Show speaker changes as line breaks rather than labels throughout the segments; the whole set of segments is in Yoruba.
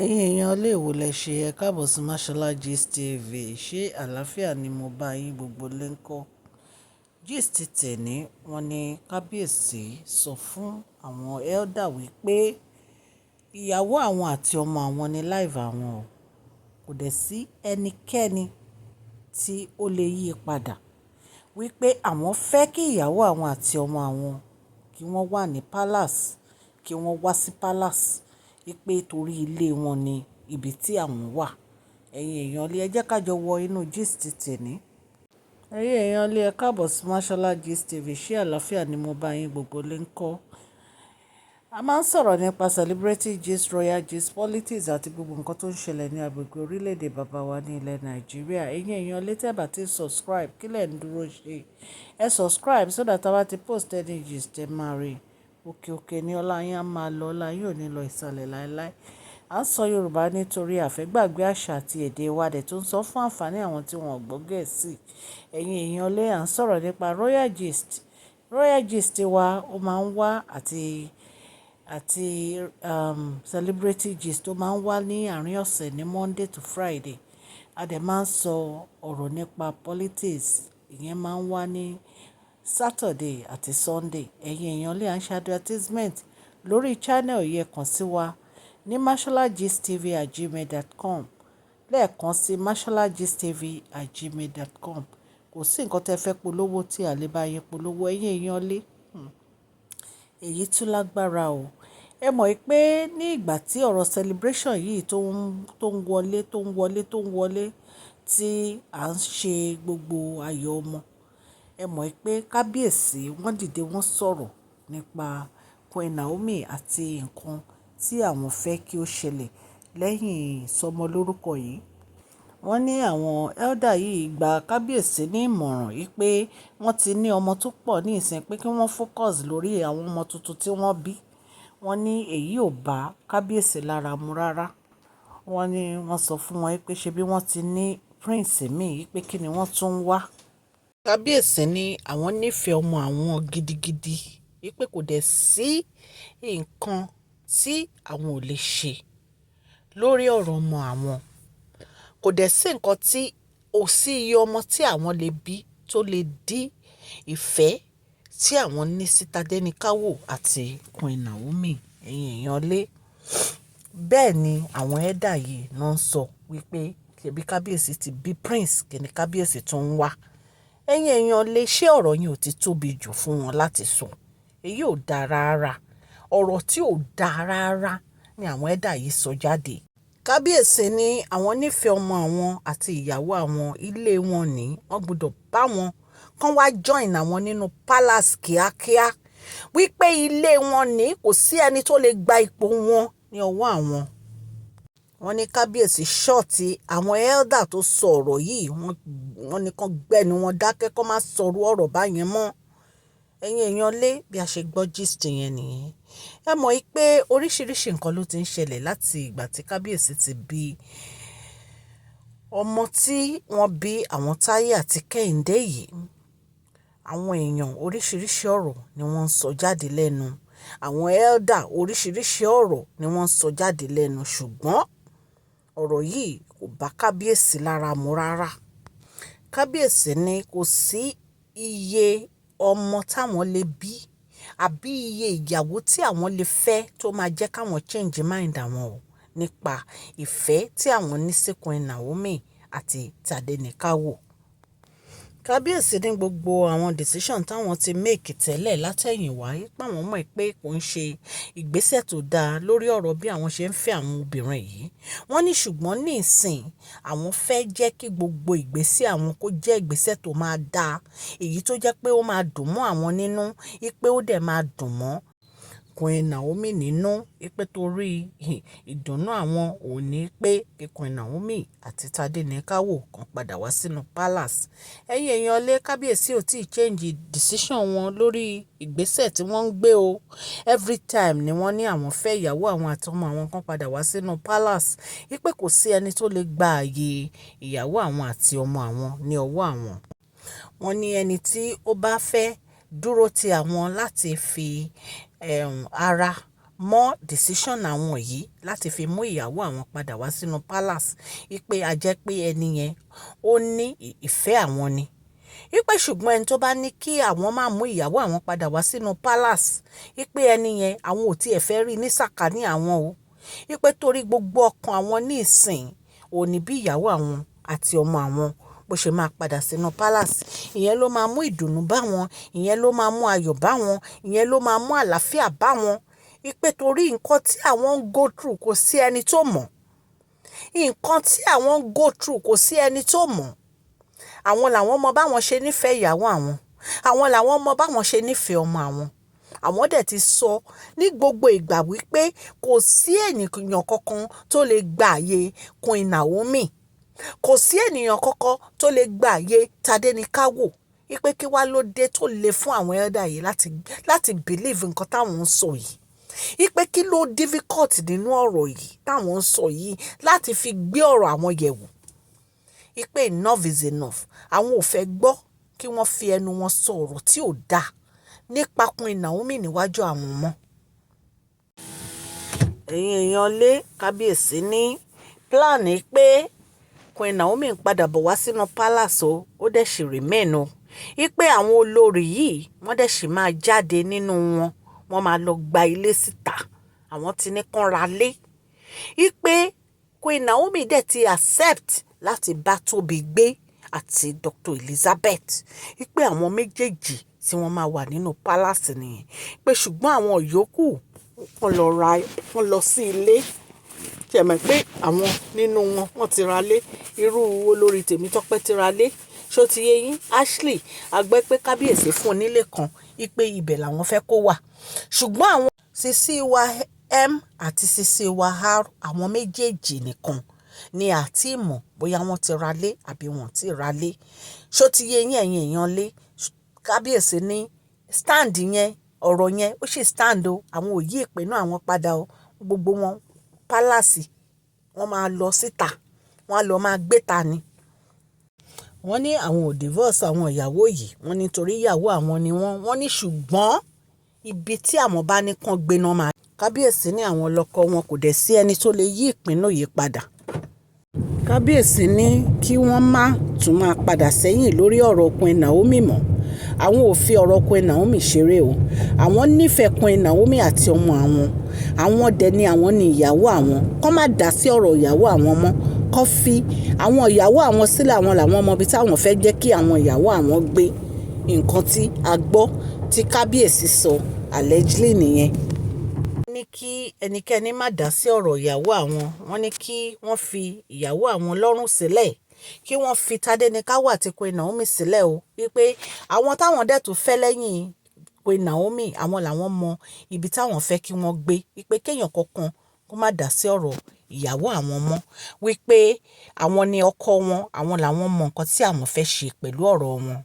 Ẹ̀yin èèyàn ilé èwo lẹ ṣe ẹ káàbọ̀ sí Mashola Gist TV. Ṣé àlàáfíà ni mo bá yín gbogbo lé ń kọ́? Gist tẹ̀ní wọ́n ní Kábíyèsí sọ fún àwọn elder wípé ìyàwó àwọn àti ọmọ àwọn ní live àwọn o. Kò dẹ̀ sí ẹnikẹ́ni tí ó lè yí padà. Wípé àwọn fẹ́ kí ìyàwó àwọn àti ọmọ àwọn kí wọ́n wà ní palace, kí wọ́n wá sí palace. Wípé torí ilé wọn ni ibi tí àwọn wà. Ẹ̀yin èèyàn ilé ẹ jẹ́ ká jọ wọ inú gist tẹ̀ní. Ẹ̀yin èèyàn ilé ẹ káàbọ̀ sí Mashola Gist TV. Ṣé àlàáfíà ni mo bá yín gbogbo lé ń kọ́? A máa ń sọ̀rọ̀ nípa celebrity gist, royal gist, politics àti gbogbo nǹkan tó ń ṣẹlẹ̀ ní agbègbè orílẹ̀-èdè bàbá wa ní ilẹ̀ Nàìjíríà. Ẹ̀yin èèyàn ilé tẹ́ bá ti subscribe kí lẹ̀ ń dúró ṣe? Ẹ subscribe so that a bá ti post any gist ẹ máa rí. Òkè òkè ni ọlá yín á máa lọ, ọlá yín ò ní lọ ìsàlẹ̀ láéláé. À ń sọ Yorùbá nítorí àfẹ́gbàgbé àṣà àti èdè wa dẹ̀ tó ń sọ fún àǹfààní àwọn tí wọn ò gbọ́ Gẹ̀ẹ́sì. Ẹ̀yin èèyàn ilé à ń sọ̀rọ̀ nípa royal gist. Royal gist wa ó máa ń wá àti celebrity gist tó máa ń wá ní àárín ọ̀sẹ̀ ní Monday to Friday. A dẹ̀ máa ń sọ ọ̀rọ̀ nípa politics. Ìyẹn máa ń wá ní Saturday àti Sunday. Ẹ̀yin èèyàn ilé à ń ṣe advertisement lórí channel yẹ kàn sí wa ní masholagistv@gmail.com. Lẹ́ẹ̀kan sí masholagistv@gmail.com. Kò sí nǹkan tẹ́ fẹ́ polówó tí a lè bá yín polówó. Ẹ̀yin èèyàn ilé èyí tún lágbára o. Ẹ mọ̀ pé ní ìgbà tí ọ̀rọ̀ celebration yìí tó ń wọlé tí à ń ṣe gbogbo ayọ̀ ọmọ. Ẹ mọ̀ pé Kábíyèsí wọ́n dìde wọ́n sọ̀rọ̀ nípa Queen Naomi àti nǹkan tí àwọn fẹ́ kí ó ṣẹlẹ̀ lẹ́yìn ìsọmọlórúkọ yìí. Wọ́n ní àwọn elder yìí gba Kábíyèsí ní ìmọ̀ràn wípé wọ́n ti ní ọmọ tó pọ̀ ní ìsìn pé kí wọ́n focus lórí àwọn ọmọ tuntun tí wọ́n bí. Wọ́n ní èyí ò bá Kábíyèsí lára mu rárá. Wọ́n ní wọ́n sọ fún wọn pé ṣebí wọ́n ti ní prince mi pé kí ni wọ́n tún wá. Kábíyèsí ní àwọn nífẹ̀ẹ́ ọmọ àwọn gidigidi wípé kò dẹ̀ sí nǹkan tí àwọn ò lè ṣe lórí ọ̀rọ̀ ọmọ àwọn. Kò dẹ̀ sí nǹkan tí ò sí iye ọmọ tí àwọn lè bí tó lè dí ìfẹ́ tí àwọn ní sí Tadenikawo àti Queen Naomi. Ẹ̀yin èèyàn ilé. Bẹ́ẹ̀ ni àwọn elder yìí náà ń sọ wípé ṣebí Kábíyèsí ti bí prince kí ni Kábíyèsí tún ń wá. Ẹ̀yin èèyàn ilé ṣé ọ̀rọ̀ yín ò ti tóbi jù fún wọn láti sọ? Èyí ò dáa rárá. Ọ̀rọ̀ tí ò dáa rárá ni àwọn elder yìí sọ jáde. Kábíyèsí ní àwọn nífẹ̀ẹ́ ọmọ àwọn àti ìyàwó àwọn ilé wọn ní wọ́n gbọ́dọ̀ bá wọn kán wá join àwọn nínú palace kíákíá. Wípé ilé wọn ní kò sí ẹni tó lè gba ipò wọn ní ọwọ́ àwọn. Wọ́n ní Kábíyèsí ṣọ́ọ̀tì àwọn elder tó sọ ọ̀rọ̀ yìí wọ́n ní kán gbẹ́nu wọn dákẹ́ kán má sọ̀rọ̀ ọ̀rọ̀ báyẹn mọ́. Ẹ̀yin èèyàn lé bí a ṣe gbọ́ gist yẹn nìyẹn. Ẹ mọ̀ pé oríṣiríṣi nǹkan ló ti ń ṣẹlẹ̀ láti ìgbà tí Kábíyèsí ti bí ọmọ tí wọ́n bí àwọn Táyé àti Kẹ́hìndé yìí. Àwọn èèyàn oríṣiríṣi ọ̀rọ̀ ni wọ́n ń sọ jáde lẹ́nu. Àwọn elder oríṣiríṣi ọ̀rọ̀ ni wọ́n ń sọ jáde lẹ́nu ṣùgbọ́n ọ̀rọ̀ yìí kò bá Kábíyèsí lára mu rárá. Kábíyèsí ní kò sí iye ọmọ táwọn lè bí àbí iye ìyàwó tí àwọn lè fẹ́ tó máa jẹ́ káwọn change mind àwọn o nípa ìfẹ́ tí àwọn ní sí Queen Naomi àti Tadenikawo. Kábíyèsí ní gbogbo àwọn decision táwọn ti make tẹ́lẹ̀ látẹ̀yìnwá pé àwọn mọ̀ pé kò ń ṣe ìgbésẹ̀ tó dáa lórí ọ̀rọ̀ bí àwọn ṣe ń fẹ́ àwọn obìnrin yìí. Wọ́n ní ṣùgbọ́n ní ìsìn àwọn fẹ́ jẹ́ kí gbogbo ìgbésẹ̀ àwọn kó jẹ́ ìgbésẹ̀ tó máa dáa. Èyí tó jẹ́ pé ó máa dùn mọ́ àwọn nínú, pé ó dẹ̀ máa dùn mọ́ Queen Naomi nínú, pé torí ìdùnnú àwọn ò ní pé kí Queen Naomi àti Tadenikawo kan padà wá sínú palace. Ẹ̀yin èèyàn lé Kábíyèsí ò tí ì change decision wọn lórí ìgbésẹ̀ tí wọ́n ń gbé o. Every time ni wọ́n ní àwọn fẹ́ ìyàwó àwọn àti ọmọ àwọn kan padà wá sínú palace. Wípé kò sí ẹni tó lè gba ààyè ìyàwó àwọn àti ọmọ àwọn ní ọwọ́ àwọn. Wọ́n ní ẹni tí ó bá fẹ́ dúró ti àwọn láti fi ara mọ́ decision àwọn yìí láti fi mú ìyàwó àwọn padà wá sínú palace ipe a jẹ́ pé ẹni yẹn ó ní ìfẹ́ àwọn ni ipe ṣùgbọ́n ẹni tó bá ní kí àwọn máa mú ìyàwó àwọn padà wá sínú palace ipe ẹni yẹn àwọn ò tiẹ̀ fẹ́ rí ní sàkání àwọn o ipe torí gbogbo ọkàn àwọn ní ìsìn òní bí ìyàwó àwọn àti ọmọ àwọn bó ṣe máa padà sínú palace ìyẹn ló máa mú ìdùnnú bá wọn ìyẹn ló máa mú ayọ̀ bá wọn ìyẹn ló máa mú àlàáfíà bá wọn ipe torí nǹkan tí àwọn ń go through kò sí ẹni tó mọ̀ nǹkan tí àwọn ń go through kò sí ẹni tó mọ̀ àwọn làwọn mọ báwọn ṣe nífẹ̀ẹ́ ìyàwó àwọn làwọn mọ báwọn ṣe nífẹ̀ẹ́ ọmọ àwọn dẹ̀ ti sọ ní gbogbo ìgbà wípé kò sí ènìyàn kankan tó lè gbà àyè Queen Naomi kò sí ènìyàn kankan tó lè gbà àyè Tadenikawo wípé kí wá ló dé tó le fún àwọn ẹ̀dá yìí láti believe nǹkan táwọn ń sọ yìí wípé kí ló difficult nínú ọ̀rọ̀ yìí táwọn ń sọ yìí láti fi gbé ọ̀rọ̀ àwọn yẹ̀wò wípé enough is enough àwọn ò fẹ́ gbọ́ kí wọ́n fi ẹnu wọn sọ ọ̀rọ̀ tí ò dáa nípa Queen Naomi níwájú àwọn ọmọ. ẹ̀yin èèyàn lé kábíyèsí ní pílánì pé Queen Naomi ń padà bọ̀ wá sínú palace ó dẹ̀ sì remain o wípé àwọn olórí yìí wọ́n dẹ̀ sì máa jáde nínú wọ́n máa lọ gba ilé síta àwọn ti ní kán ra lé wípé Queen Naomi dẹ̀ ti accept láti bá Tóbi gbé àti Dr. Elizabeth wípé àwọn méjèèjì tí wọ́n máa wà nínú palace nìyẹn pé ṣùgbọ́n àwọn yòókù wọ́n lọ sí ilé ṣẹ̀mọ̀ pé àwọn nínú wọ́n ti ra lé irú olórí Tèmítọ́pẹ́ ti ra lé ṣó ti yé yín Ashley agbẹ́ pé kábíyèsí fún onílé kan ipe ibẹ̀ làwọn fẹ́ kó wà ṣùgbọ́n àwọn sisi wa M àti sisi wa R àwọn méjèèjì nìkan ni àti ìmọ̀ bóyá wọ́n ti ra lé àbí wọ́n ti ra lé ṣó ti yé yín ẹ̀yin èèyàn lé kábíyèsí ní stand yẹn ọ̀rọ̀ yẹn ó sì stand o àwọn ò yí ìpinnu àwọn padà o gbogbo wọn pálásì wọ́n máa lọ síta wọ́n á lọ máa gbé ta ni. wọ́n ní àwọn ò divorce àwọn ìyàwó yìí wọ́n nítorí ìyàwó àwọn ni wọ́n ní ṣùgbọ́n ibi tí àwọn bá ní kàn gbéná máa. kábíyèsí ní àwọn lọ́kọ wọn kò dẹ̀ sí ẹni tó lè yí ìpinnu yìí padà. kábíyèsí ní kí wọ́n má tún máa padà sẹ́yìn lórí ọ̀rọ̀ Queen Naomi mọ́ àwọn ò fi ọ̀rọ̀ Queen Naomi ṣeré o àwọn nífẹ̀ẹ́ Queen Naomi àti ọmọ àwọn dẹ̀ ni àwọn ni ìyàwó àwọn kọ́ má dá sí ọ̀rọ̀ ìyàwó àwọn mọ́ kọ́ fi àwọn ìyàwó àwọn sílẹ̀ àwọn làwọn ọmọ ibi táwọn fẹ́ jẹ́ kí àwọn ìyàwó àwọn gbé nǹkan tí a gbọ́ tí kábíyèsí sọ allegedly nìyẹn. wọ́n ní kí ẹnikẹ́ni má dá sí ọ̀rọ̀ ìyàwó àwọn wọ́n ní kí wọ́n fi ìyàwó àwọn lọ́rùn sílẹ̀ kí wọ́n fi Tadenikawo àti Queen Naomi sílẹ̀ o wípé àwọn táwọn dẹ̀ tó fẹ́ lẹ́yìn Queen Naomi àwọn làwọn mọ ibi táwọn fẹ́ kí wọ́n gbé wípé kéèyàn kankan kó má dá sí ọ̀rọ̀ ìyàwó àwọn mọ́ wípé àwọn ni ọkọ wọn àwọn làwọn mọ nǹkan tí àwọn fẹ́ ṣe pẹ̀lú ọ̀rọ̀ wọn.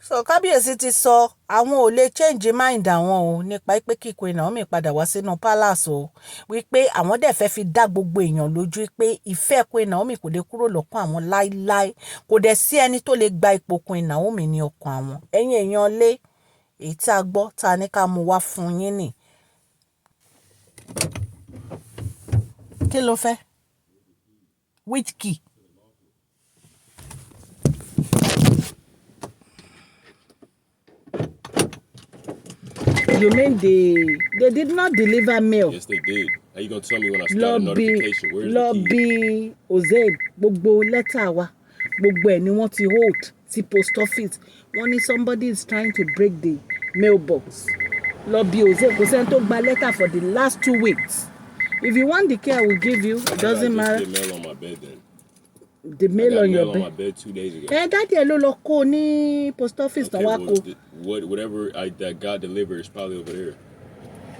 so kábíyèsí ti sọ àwọn ò lè change mind àwọn o nípa pé kí Queen Naomi padà wá sínú palace o wípé àwọn dẹ̀ fẹ́ fi dá gbogbo èèyàn lójú pé ìfẹ́ Queen Naomi kò lè kúrò lọ́kàn àwọn láíláí kò dẹ̀ sí ẹni tó lè gba ipò Queen Naomi ní ọkàn àwọn. ẹ̀yin èèyàn lé èyí tí a gbọ́ ta ní ká mú wá fún yín nì. kí ló fẹ́? which key? You mean they did not deliver mail?
Yes, they did. How you gonna tell me when I start a notification? Where's the key?
Lobby Ozen gbogbo lẹ́tà wa gbogbo ẹ̀ ni wọ́n ti hold sí post office wọ́n ní somebody is trying to break the mailbox. Lobby Ozen kò sẹ́ni tó gba lẹ́tà for the last 2 weeks. If you want the key, I will give you. It doesn't matter.
Get mail on my bed then.
The mail on your
bed. I got mail on my bed 2 days ago.
Daddy ẹ ló lọ kó ní post office tán wá kó.
Whatever that got delivered is probably over there.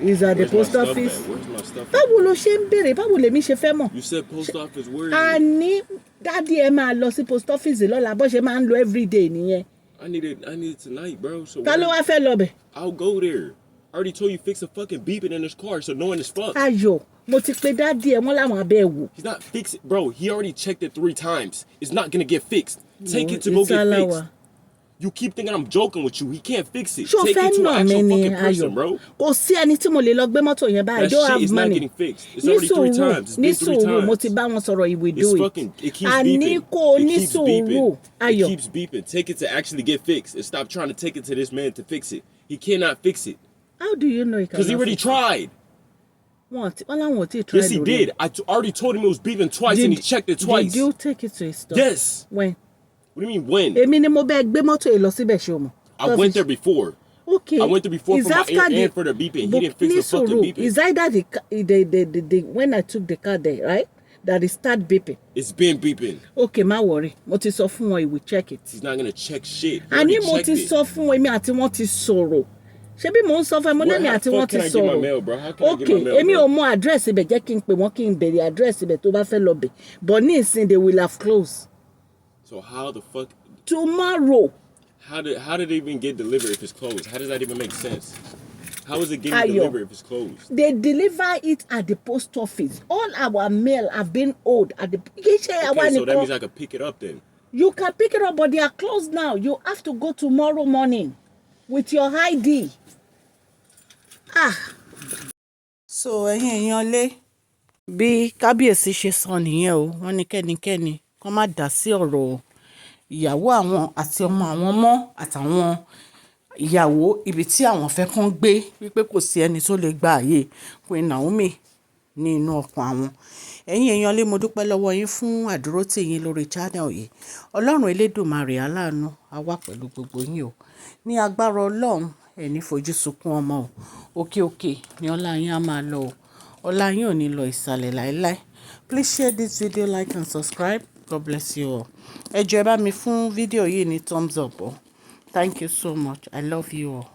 Is at the post office.
Where's my stuff?
Báwo ló ṣe ń béèrè? Báwo lèmi ṣe fẹ́ mọ̀?
You said post office. Where is it?
Àní daddy ẹ máa lọ sí post office lọ́la bó ṣe máa ń lọ everyday nìyẹn.
I need it tonight, bro. So
ta ló wá fẹ́ lọ bẹ̀?
I'll go there. I already told you fix the fucking beeping in his car, so knowing it's fucked.
Ayọ̀, mo ti pe daddy ẹ wọ́n láwọn abẹ́ wò.
He's not fixing, bro. He already checked it 3 times. It's not gonna get fixed. Take it to go get fixed. You keep thinking I'm joking with you. He can't fix it.
Ṣó
Take
fẹ́
it to
nà
an
mí
actual
ni
fucking person,
Ayọ̀?
bro.
Kò sí ẹni tí mo lè lọ gbé mọ́tò yẹn báyìí. I
That
don't
shit
have
is not
money.
getting fixed. It's already 3 times. It's been 3
Ní mo ti
times.
bá wọn sọ̀rọ̀, he will
It's
do
fucking,
it.
it keeps
Àní
beeping.
kò
It
ní
keeps beeping.
sùúrù,
It
Ayọ̀.
keeps beeping. Take it to actually get fixed and stop trying to take it to this man to fix it. He cannot fix it.
How do you know he cannot
Because he already
fix it?
tried.
Wọ́n láwọn ò tí ì try
Yes, he
lórí
did.
ẹ̀.
I already told him it was beeping twice and he checked it twice.
Did you take it to his store?
Yes.
When?
What do you mean when?
Èmi ni mo bẹ́ gbé mọ́tò yìí lọ síbẹ̀ ṣe o mọ̀.
I went there before.
Okay.
I went there before for my and for the beeping. He didn't fix the fucking beeping.
Is either the when I took the car there, right? That it start beeping.
It's been beeping.
Okay, má worry. Mo ti sọ fún wọn, he will check it.
He's not gonna check shit.
Àní mo ti sọ fún wọn, èmi àti wọn ti sọ̀rọ̀. Ṣebí mo ń sọ fún ẹ, mo ní èmi àti wọn ti sọ̀rọ̀.
How can I get my mail, bro? How can I get my mail?
Okay, èmi ò mọ address ibẹ̀, jẹ́ kí n pè wọ́n kí n bèrè address ibẹ̀ tó bá fẹ́ lọ bẹ̀. But ní ìsìn they will have closed.
So how the fuck?
Tomorrow.
How did it even get delivered if it's closed? How does that even make sense? How is it getting
Ayọ̀,
delivered if it's closed?
They deliver it at the post office. All our mail have been owed at the.
Okay, so that means I could pick it up then.
You can pick it up, but they are closed now. You have to go tomorrow morning with your ID. So èèyàn lé bí Kábíyèsí ṣe sọ nìyẹn o. Wọ́n ní kẹ́nikẹ́ni kó má dá sí ọ̀rọ̀ ìyàwó àwọn àti ọmọ àwọn mọ́ àtàwọn ìyàwó ibi tí àwọn fẹ́ kàn gbé, wípé kò sí ẹni tó lè gba àyè Queen Naomi ní inú ọkàn àwọn. Ẹ̀yin èèyàn lé, mo dúpẹ́ lọ́wọ́ yín fún àdúrótì yín lórí channel yìí. Ọlọ́run Elédùmarè aláàánú á wà pẹ̀lú gbogbo yín o. Ní agbára Ọlọ́run, ẹ ní fojú sunkún ọmọ o. Òkè òkè ni ọlá yín á máa lọ o. Ọlá yín ò ní lọ ìsàlẹ̀ láéláé. Please share this video, like and subscribe. God bless you all. Ẹ jọ̀ọ́ ẹ bá mi fún fídíò yìí ní thumbs up o. Thank you so much. I love you all.